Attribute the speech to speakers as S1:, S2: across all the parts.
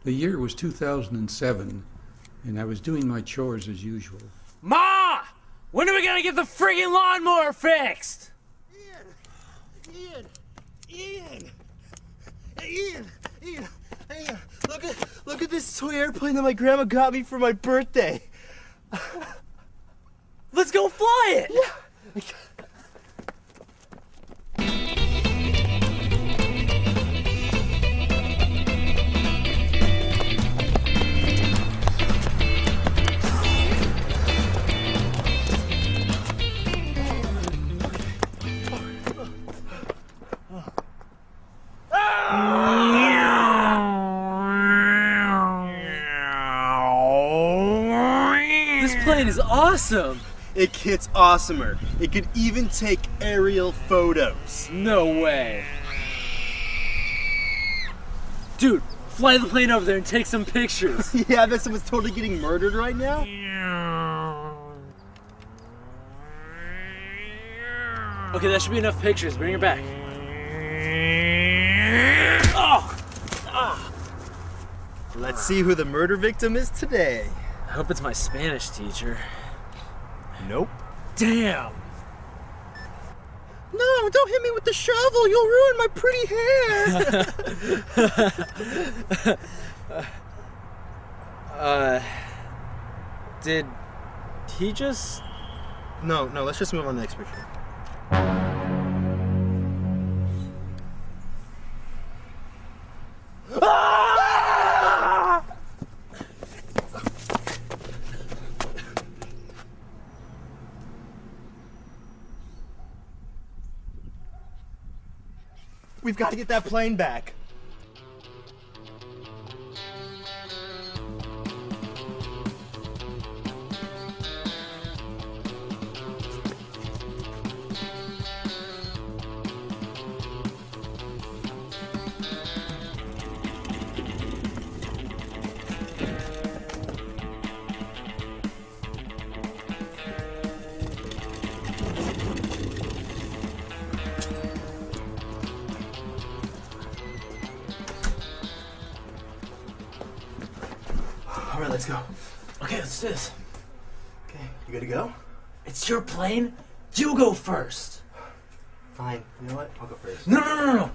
S1: The year was 2007, and I was doing my chores as usual.
S2: Ma! When are we gonna get the friggin' lawnmower fixed?
S3: Ian! Look at this toy airplane that my grandma got me for my birthday.
S2: Let's go fly it!
S3: Yeah.
S2: This plane is awesome!
S3: It gets awesomer. It could even take aerial photos.
S2: No way. Dude, fly the plane over there and take some pictures.
S3: Yeah, I bet someone's totally getting murdered right now.
S2: Okay, that should be enough pictures. Bring her back. Oh! Ah!
S3: Let's see who the murder victim is today.
S2: I hope it's my Spanish teacher.
S3: Nope.
S2: Damn!
S3: No, don't hit me with the shovel. You'll ruin my pretty hair.
S2: Did he just...
S3: No, let's just move on to the next picture. We've got to get that plane back. All right, let's go.
S2: Okay, let's do this.
S3: Okay, you gotta go?
S2: It's your plane. You go first.
S3: Fine. You know what? I'll go first.
S2: No.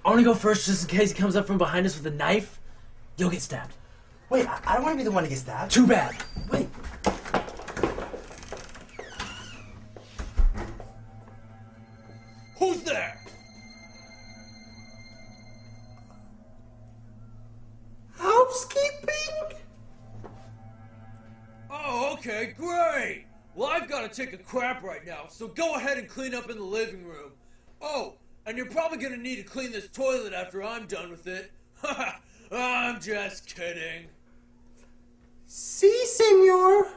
S2: I want to go first just in case he comes up from behind us with a knife. You'll get stabbed.
S3: Wait, I don't want to be the one to get stabbed.
S2: Too bad.
S3: Wait.
S4: Who's there?
S3: Housekeeping?
S4: Oh, okay, great. Well, I've got to take a crap right now, so go ahead and clean up in the living room. Oh, and you're probably going to need to clean this toilet after I'm done with it. I'm just kidding.
S3: Si, senor.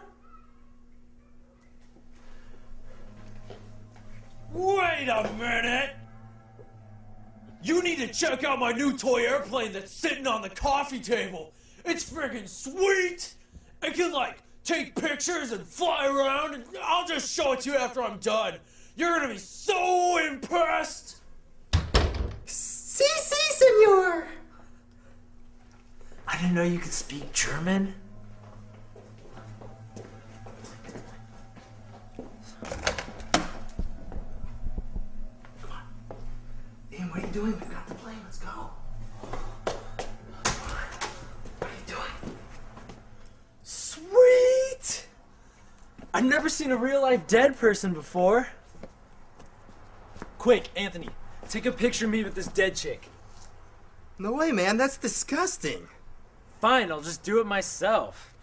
S4: Wait a minute! You need to check out my new toy airplane that's sitting on the coffee table. It's friggin' sweet! It can, like, take pictures and fly around, and I'll just show it to you after I'm done. You're gonna be so impressed!
S3: Si, senor.
S2: I didn't know you could speak German.
S3: Ian, what are you doing? We've got the plane. Let's go. What are you doing?
S2: Sweet! I've never seen a real-life dead person before. Quick, Anthony, take a picture of me with this dead chick.
S3: No way, man. That's disgusting.
S2: Fine, I'll just do it myself.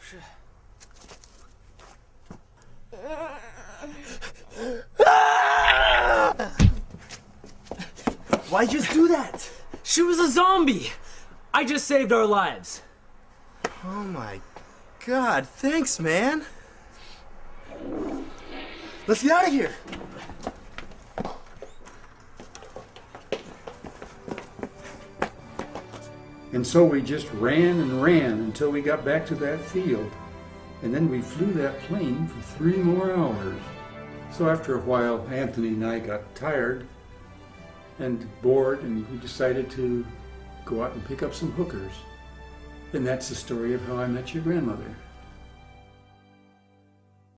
S3: Why'd you just do that?
S2: She was a zombie. I just saved our lives.
S3: Oh my God, thanks, man. Let's get out of here.
S1: And so we just ran and ran until we got back to that field. And then we flew that plane for 3 more hours. So after a while, Anthony and I got tired and bored, and we decided to go out and pick up some hookers. And that's the story of how I met your grandmother.